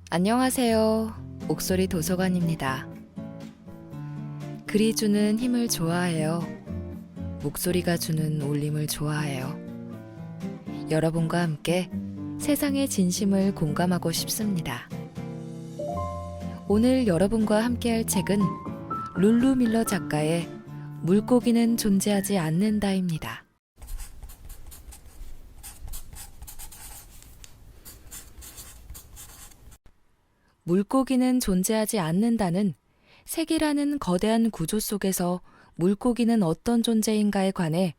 안녕하세요. 옥소리 도서관입니다. 글이 주는 힘을 좋아해요. 목소리가 주는 울림을 좋아해요. 여러분과 함께 세상의 진심을 공감하고 싶습니다. 오늘 여러분과 함께할 책은 룰루 밀러 작가의 물고기는 존재하지 않는다입니다. 물고기는 존재하지 않는다는 세계라는 거대한 구조 속에서 물고기는 어떤 존재인가에 관해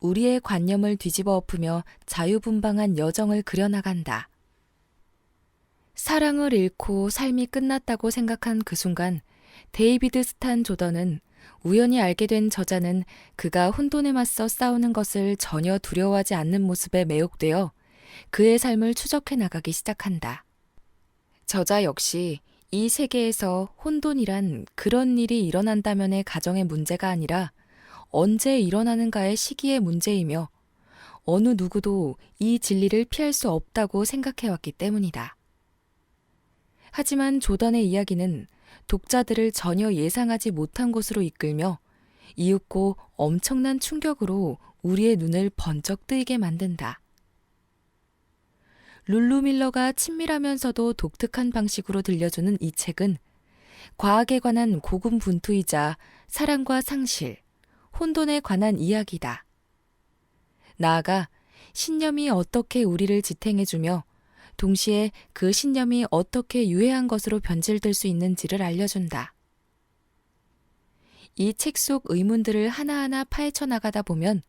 우리의 관념을 뒤집어 엎으며 자유분방한 여정을 그려나간다. 사랑을 잃고 삶이 끝났다고 생각한 그 순간 데이비드 스탄 조던은 우연히 알게 된 저자는 그가 혼돈에 맞서 싸우는 것을 전혀 두려워하지 않는 모습에 매혹되어 그의 삶을 추적해 나가기 시작한다. 저자 역시 이 세계에서 혼돈이란 그런 일이 일어난다면의 가정의 문제가 아니라 언제 일어나는가의 시기의 문제이며 어느 누구도 이 진리를 피할 수 없다고 생각해왔기 때문이다. 하지만 조던의 이야기는 독자들을 전혀 예상하지 못한 곳으로 이끌며 이윽고 엄청난 충격으로 우리의 눈을 번쩍 뜨이게 만든다. 룰루 밀러가 친밀하면서도 독특한 방식으로 들려주는 이 책은 과학에 관한 고군분투이자 사랑과 상실, 혼돈에 관한 이야기다. 나아가 신념이 어떻게 우리를 지탱해주며 동시에 그 신념이 어떻게 유해한 것으로 변질될 수 있는지를 알려준다. 이 책 속 의문들을 하나하나 파헤쳐 나가다 보면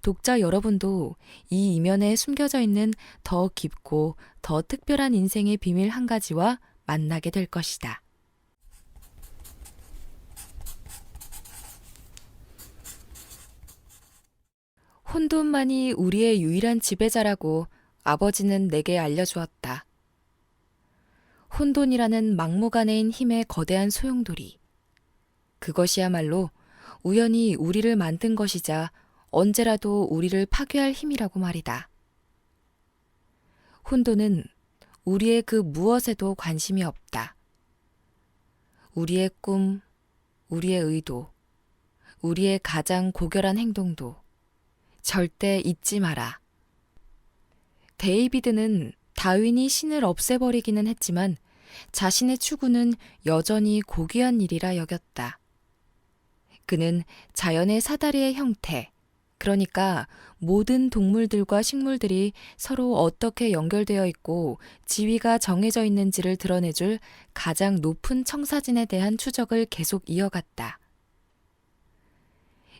독자 여러분도 이 이면에 숨겨져 있는 더 깊고 더 특별한 인생의 비밀 한 가지와 만나게 될 것이다. 혼돈만이 우리의 유일한 지배자라고 아버지는 내게 알려주었다. 혼돈이라는 막무가내인 힘의 거대한 소용돌이. 그것이야말로 우연히 우리를 만든 것이자 언제라도 우리를 파괴할 힘이라고 말이다. 혼돈은 우리의 그 무엇에도 관심이 없다. 우리의 꿈, 우리의 의도, 우리의 가장 고결한 행동도 절대 잊지 마라. 데이비드는 다윈이 신을 없애버리기는 했지만 자신의 추구는 여전히 고귀한 일이라 여겼다. 그는 자연의 사다리의 형태, 그러니까 모든 동물들과 식물들이 서로 어떻게 연결되어 있고 지위가 정해져 있는지를 드러내줄 가장 높은 청사진에 대한 추적을 계속 이어갔다.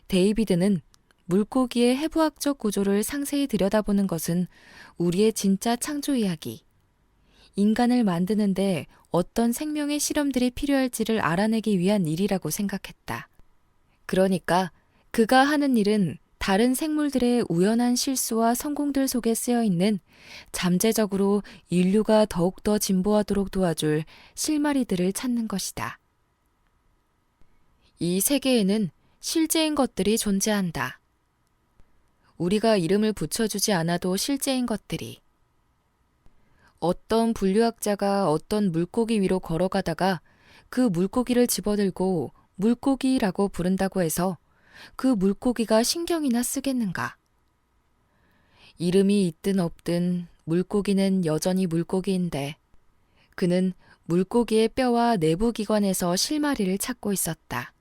데이비드는 물고기의 해부학적 구조를 상세히 들여다보는 것은 우리의 진짜 창조 이야기, 인간을 만드는데 어떤 생명의 실험들이 필요할지를 알아내기 위한 일이라고 생각했다. 그러니까 그가 하는 일은 다른 생물들의 우연한 실수와 성공들 속에 쓰여 있는 잠재적으로 인류가 더욱더 진보하도록 도와줄 실마리들을 찾는 것이다. 이 세계에는 실제인 것들이 존재한다. 우리가 이름을 붙여주지 않아도 실제인 것들이. 어떤 분류학자가 어떤 물고기 위로 걸어가다가 그 물고기를 집어들고 물고기라고 부른다고 해서 그 물고기가 신경이나 쓰겠는가? 이름이 있든 없든 물고기는 여전히 물고기인데 그는 물고기의 뼈와 내부 기관에서 실마리를 찾고 있었다.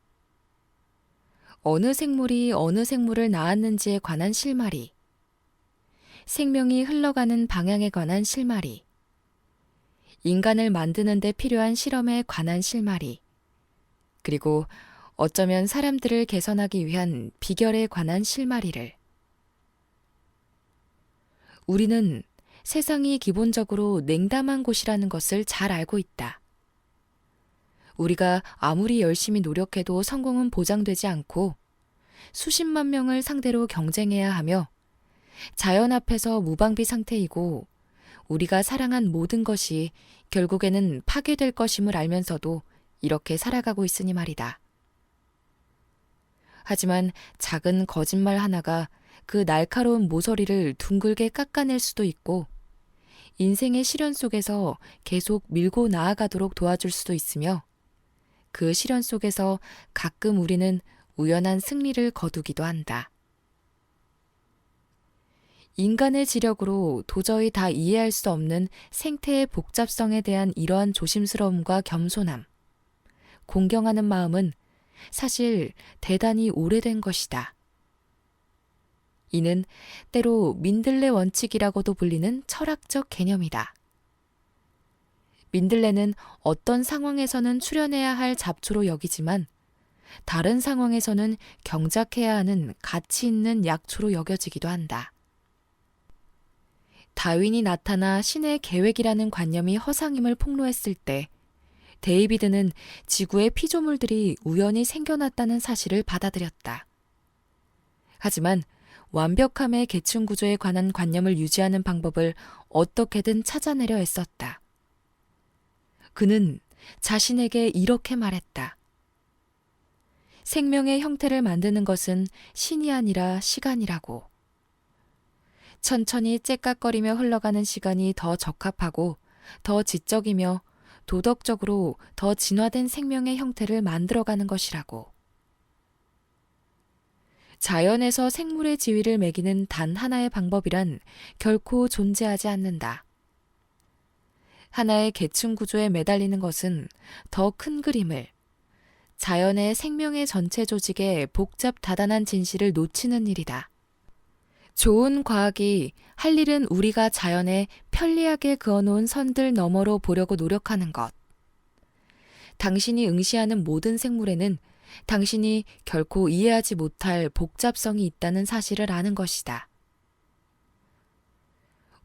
어느 생물이 어느 생물을 낳았는지에 관한 실마리, 생명이 흘러가는 방향에 관한 실마리, 인간을 만드는 데 필요한 실험에 관한 실마리, 그리고 어쩌면 사람들을 개선하기 위한 비결에 관한 실마리를. 우리는 세상이 기본적으로 냉담한 곳이라는 것을 잘 알고 있다. 우리가 아무리 열심히 노력해도 성공은 보장되지 않고 수십만 명을 상대로 경쟁해야 하며 자연 앞에서 무방비 상태이고 우리가 사랑한 모든 것이 결국에는 파괴될 것임을 알면서도 이렇게 살아가고 있으니 말이다. 하지만 작은 거짓말 하나가 그 날카로운 모서리를 둥글게 깎아낼 수도 있고 인생의 시련 속에서 계속 밀고 나아가도록 도와줄 수도 있으며 그 시련 속에서 가끔 우리는 우연한 승리를 거두기도 한다. 인간의 지력으로 도저히 다 이해할 수 없는 생태의 복잡성에 대한 이러한 조심스러움과 겸손함, 공경하는 마음은 사실 대단히 오래된 것이다. 이는 때로 민들레 원칙이라고도 불리는 철학적 개념이다. 민들레는 어떤 상황에서는 출현해야 할 잡초로 여기지만 다른 상황에서는 경작해야 하는 가치 있는 약초로 여겨지기도 한다. 다윈이 나타나 신의 계획이라는 관념이 허상임을 폭로했을 때 데이비드는 지구의 피조물들이 우연히 생겨났다는 사실을 받아들였다. 하지만 완벽함의 계층 구조에 관한 관념을 유지하는 방법을 어떻게든 찾아내려 애썼다. 그는 자신에게 이렇게 말했다. 생명의 형태를 만드는 것은 신이 아니라 시간이라고. 천천히 째깍거리며 흘러가는 시간이 더 적합하고 더 지적이며 도덕적으로 더 진화된 생명의 형태를 만들어가는 것이라고. 자연에서 생물의 지위를 매기는 단 하나의 방법이란 결코 존재하지 않는다. 하나의 계층 구조에 매달리는 것은 더 큰 그림을, 자연의 생명의 전체 조직의 복잡 다단한 진실을 놓치는 일이다. 좋은 과학이 할 일은 우리가 자연에 편리하게 그어놓은 선들 너머로 보려고 노력하는 것. 당신이 응시하는 모든 생물에는 당신이 결코 이해하지 못할 복잡성이 있다는 사실을 아는 것이다.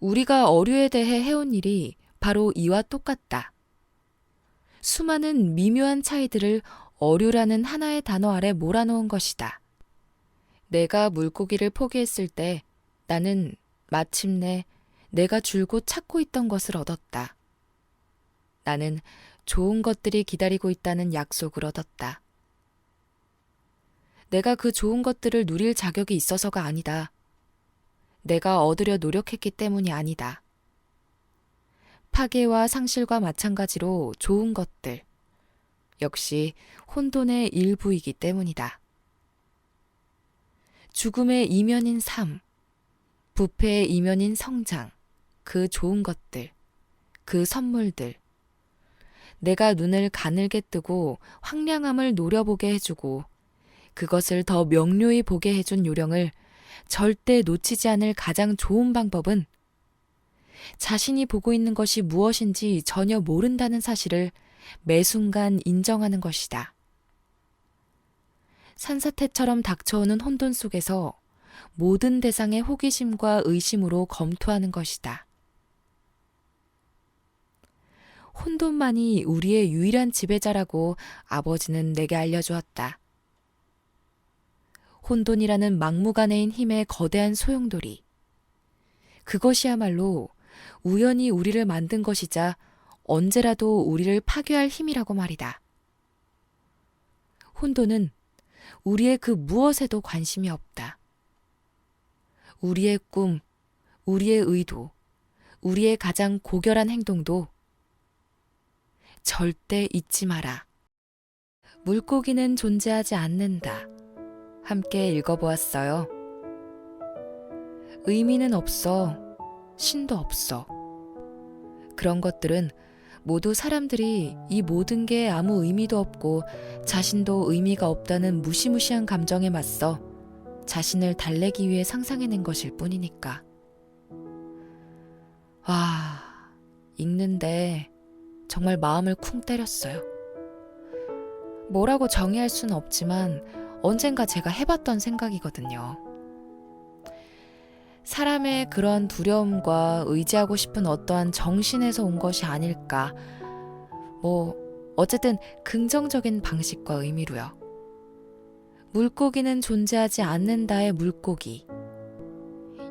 우리가 어류에 대해 해온 일이 바로 이와 똑같다. 수많은 미묘한 차이들을 어류라는 하나의 단어 아래 몰아놓은 것이다. 내가 물고기를 포기했을 때 나는 마침내 내가 줄곧 찾고 있던 것을 얻었다. 나는 좋은 것들이 기다리고 있다는 약속을 얻었다. 내가 그 좋은 것들을 누릴 자격이 있어서가 아니다. 내가 얻으려 노력했기 때문이 아니다. 파괴와 상실과 마찬가지로 좋은 것들, 역시 혼돈의 일부이기 때문이다. 죽음의 이면인 삶, 부패의 이면인 성장, 그 좋은 것들, 그 선물들, 내가 눈을 가늘게 뜨고 황량함을 노려보게 해주고 그것을 더 명료히 보게 해준 요령을 절대 놓치지 않을 가장 좋은 방법은 자신이 보고 있는 것이 무엇인지 전혀 모른다는 사실을 매 순간 인정하는 것이다. 산사태처럼 닥쳐오는 혼돈 속에서 모든 대상의 호기심과 의심으로 검토하는 것이다. 혼돈만이 우리의 유일한 지배자라고 아버지는 내게 알려주었다. 혼돈이라는 막무가내인 힘의 거대한 소용돌이. 그것이야말로 우연히 우리를 만든 것이자 언제라도 우리를 파괴할 힘이라고 말이다. 혼돈은 우리의 그 무엇에도 관심이 없다. 우리의 꿈, 우리의 의도, 우리의 가장 고결한 행동도 절대 잊지 마라. 물고기는 존재하지 않는다. 함께 읽어보았어요. 의미는 없어. 신도 없어. 그런 것들은 모두 사람들이 이 모든 게 아무 의미도 없고 자신도 의미가 없다는 무시무시한 감정에 맞서 자신을 달래기 위해 상상해낸 것일 뿐이니까. 와, 읽는데 정말 마음을 쿵 때렸어요. 뭐라고 정의할 수는 없지만 언젠가 제가 해봤던 생각이거든요. 사람의 그런 두려움과 의지하고 싶은 어떠한 정신에서 온 것이 아닐까. 어쨌든 긍정적인 방식과 의미로요. 물고기는 존재하지 않는다의 물고기.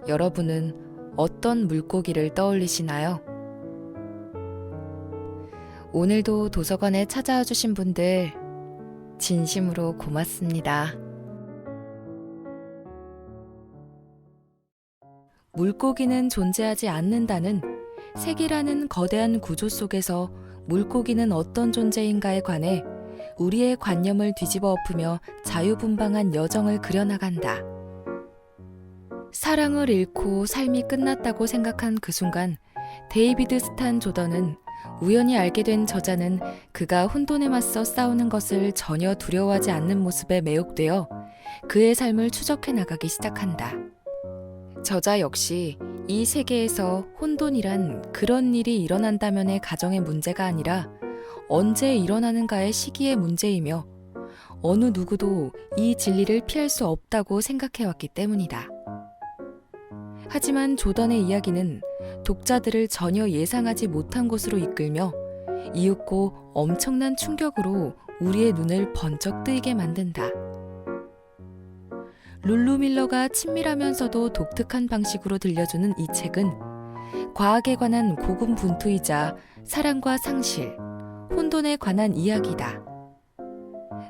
여러분은 어떤 물고기를 떠올리시나요? 오늘도 도서관에 찾아와 주신 분들 진심으로 고맙습니다. 물고기는 존재하지 않는다는 세계라는 거대한 구조 속에서 물고기는 어떤 존재인가에 관해 우리의 관념을 뒤집어 엎으며 자유분방한 여정을 그려나간다. 사랑을 잃고 삶이 끝났다고 생각한 그 순간 데이비드 스탄 조던은 우연히 알게 된 저자는 그가 혼돈에 맞서 싸우는 것을 전혀 두려워하지 않는 모습에 매혹되어 그의 삶을 추적해 나가기 시작한다. 저자 역시 이 세계에서 혼돈이란 그런 일이 일어난다면의 가정의 문제가 아니라 언제 일어나는가의 시기의 문제이며 어느 누구도 이 진리를 피할 수 없다고 생각해왔기 때문이다. 하지만 조던의 이야기는 독자들을 전혀 예상하지 못한 곳으로 이끌며 이윽고 엄청난 충격으로 우리의 눈을 번쩍 뜨이게 만든다. 룰루 밀러가 친밀하면서도 독특한 방식으로 들려주는 이 책은 과학에 관한 고군분투이자 사랑과 상실, 혼돈에 관한 이야기다.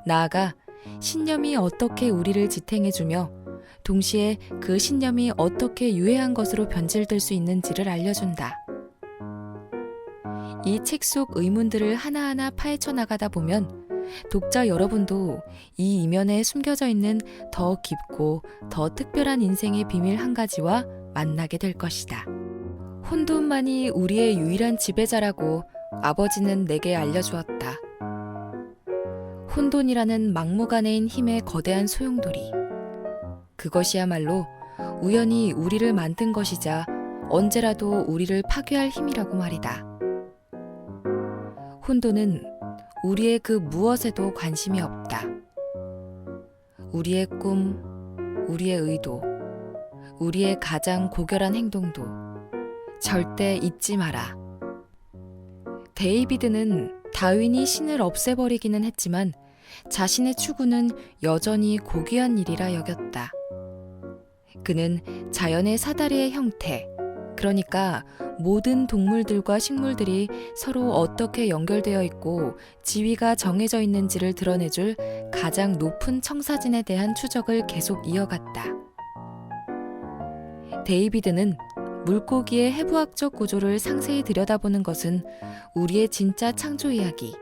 나아가 신념이 어떻게 우리를 지탱해주며 동시에 그 신념이 어떻게 유해한 것으로 변질될 수 있는지를 알려준다. 이 책 속 의문들을 하나하나 파헤쳐 나가다 보면 독자 여러분도 이 이면에 숨겨져 있는 더 깊고 더 특별한 인생의 비밀 한 가지와 만나게 될 것이다. 혼돈만이 우리의 유일한 지배자라고 아버지는 내게 알려주었다. 혼돈이라는 막무가내인 힘의 거대한 소용돌이. 그것이야말로 우연히 우리를 만든 것이자 언제라도 우리를 파괴할 힘이라고 말이다. 혼돈은 우리의 그 무엇에도 관심이 없다. 우리의 꿈, 우리의 의도, 우리의 가장 고결한 행동도 절대 잊지 마라. 데이비드는 다윈이 신을 없애버리기는 했지만 자신의 추구는 여전히 고귀한 일이라 여겼다. 그는 자연의 사다리의 형태, 그러니까 모든 동물들과 식물들이 서로 어떻게 연결되어 있고 지위가 정해져 있는지를 드러내줄 가장 높은 청사진에 대한 추적을 계속 이어갔다. 데이비드는 물고기의 해부학적 구조를 상세히 들여다보는 것은 우리의 진짜 창조 이야기,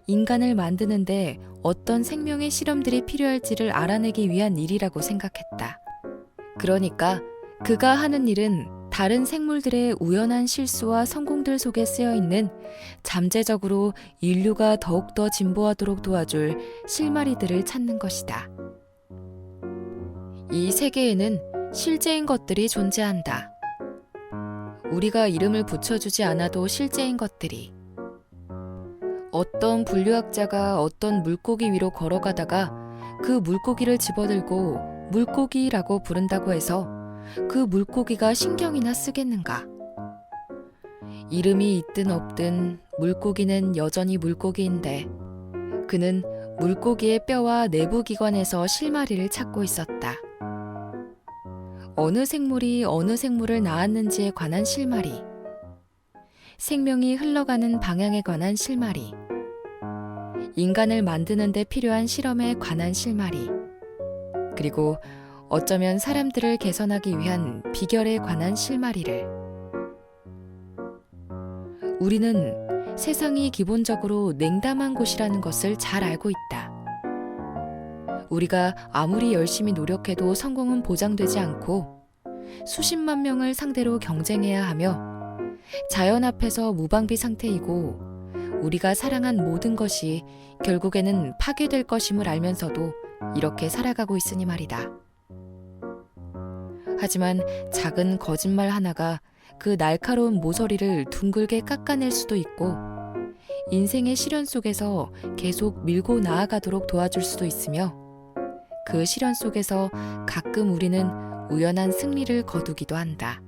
인간을 만드는데 어떤 생명의 실험들이 필요할지를 알아내기 위한 일이라고 생각했다. 그러니까 그가 하는 일은 다른 생물들의 우연한 실수와 성공들 속에 쓰여 있는 잠재적으로 인류가 더욱더 진보하도록 도와줄 실마리들을 찾는 것이다. 이 세계에는 실제인 것들이 존재한다. 우리가 이름을 붙여주지 않아도 실제인 것들이. 어떤 분류학자가 물고기 위로 걸어가다가 그 물고기를 집어들고 물고기라고 부른다고 해서 그 물고기가 신경이나 쓰겠는가? 이름이 있든 없든 물고기는 여전히 물고기인데 그는 물고기의 뼈와 내부 기관에서 실마리를 찾고 있었다. 어느 생물이 어느 생물을 낳았는지에 관한 실마리, 생명이 흘러가는 방향에 관한 실마리, 인간을 만드는 데 필요한 실험에 관한 실마리, 그리고 어쩌면 사람들을 개선하기 위한 비결에 관한 실마리를. 우리는 세상이 기본적으로 냉담한 곳이라는 것을 잘 알고 있다. 우리가 아무리 열심히 노력해도 성공은 보장되지 않고 수십만 명을 상대로 경쟁해야 하며 자연 앞에서 무방비 상태이고 우리가 사랑한 모든 것이 결국에는 파괴될 것임을 알면서도 이렇게 살아가고 있으니 말이다. 하지만 작은 거짓말 하나가 그 날카로운 모서리를 둥글게 깎아낼 수도 있고 인생의 시련 속에서 계속 밀고 나아가도록 도와줄 수도 있으며 그 시련 속에서 가끔 우리는 우연한 승리를 거두기도 한다.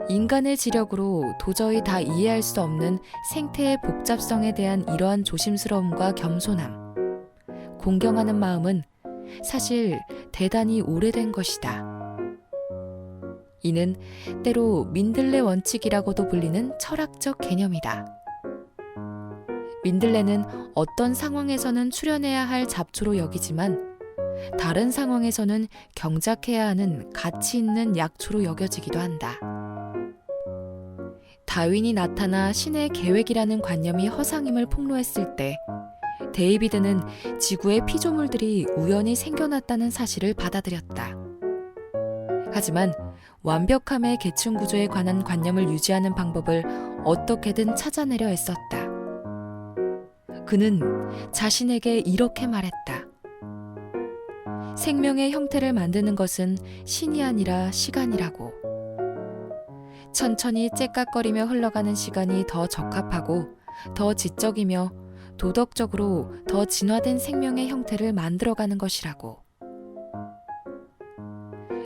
인간의 지력으로 도저히 다 이해할 수 없는 생태의 복잡성에 대한 이러한 조심스러움과 겸손함, 공경하는 마음은 사실 대단히 오래된 것이다. 이는 때로 민들레 원칙이라고도 불리는 철학적 개념이다. 민들레는 어떤 상황에서는 출현해야 할 잡초로 여기지만 다른 상황에서는 경작해야 하는 가치 있는 약초로 여겨지기도 한다. 다윈이 나타나 신의 계획이라는 관념이 허상임을 폭로했을 때 데이비드는 지구의 피조물들이 우연히 생겨났다는 사실을 받아들였다. 하지만 완벽함의 계층 구조에 관한 관념을 유지하는 방법을 어떻게든 찾아내려 애썼다. 그는 자신에게 이렇게 말했다. 생명의 형태를 만드는 것은 신이 아니라 시간이라고. 천천히 째깍거리며 흘러가는 시간이 더 적합하고 더 지적이며 도덕적으로 더 진화된 생명의 형태를 만들어가는 것이라고.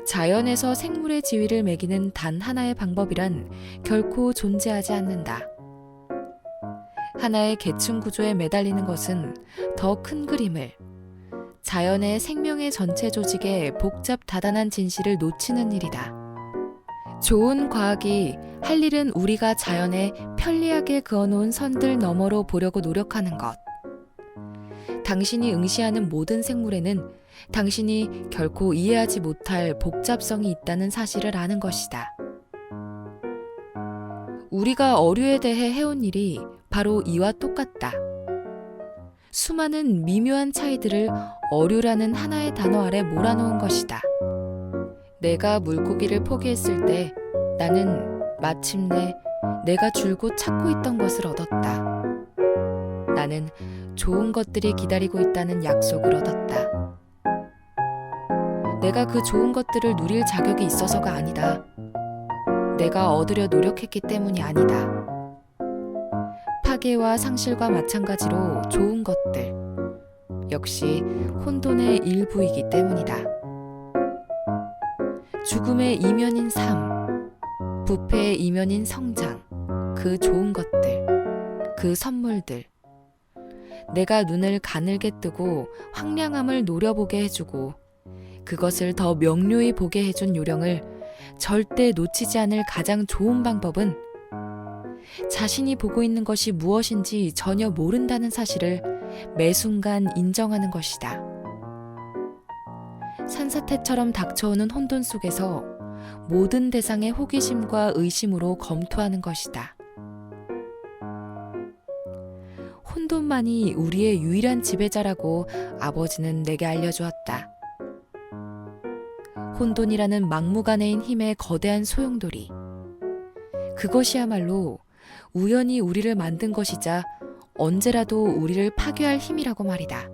자연에서 생물의 지위를 매기는 단 하나의 방법이란 결코 존재하지 않는다. 하나의 계층 구조에 매달리는 것은 더 큰 그림을, 자연의 생명의 전체 조직의 복잡 다단한 진실을 놓치는 일이다. 좋은 과학이 할 일은 우리가 자연에 편리하게 그어놓은 선들 너머로 보려고 노력하는 것. 당신이 응시하는 모든 생물에는 당신이 결코 이해하지 못할 복잡성이 있다는 사실을 아는 것이다. 우리가 어류에 대해 해온 일이 바로 이와 똑같다. 수많은 미묘한 차이들을 어류라는 하나의 단어 아래 몰아놓은 것이다. 내가 물고기를 포기했을 때 나는 마침내 내가 줄곧 찾고 있던 것을 얻었다. 나는 좋은 것들이 기다리고 있다는 약속을 얻었다. 내가 그 좋은 것들을 누릴 자격이 있어서가 아니다. 내가 얻으려 노력했기 때문이 아니다. 파괴와 상실과 마찬가지로 좋은 것들, 역시 혼돈의 일부이기 때문이다. 죽음의 이면인 삶, 부패의 이면인 성장, 그 좋은 것들, 그 선물들. 내가 눈을 가늘게 뜨고 황량함을 노려보게 해주고 그것을 더 명료히 보게 해준 요령을 절대 놓치지 않을 가장 좋은 방법은 자신이 보고 있는 것이 무엇인지 전혀 모른다는 사실을 매 순간 인정하는 것이다. 산사태처럼 닥쳐오는 혼돈 속에서 모든 대상의 호기심과 의심으로 검토하는 것이다. 혼돈만이 우리의 유일한 지배자라고 아버지는 내게 알려주었다. 혼돈이라는 막무가내인 힘의 거대한 소용돌이. 그것이야말로 우연히 우리를 만든 것이자 언제라도 우리를 파괴할 힘이라고 말이다.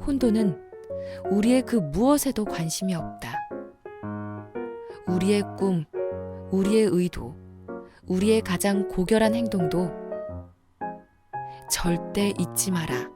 혼돈은 우리의 그 무엇에도 관심이 없다. 우리의 꿈, 우리의 의도, 우리의 가장 고결한 행동도 절대 잊지 마라.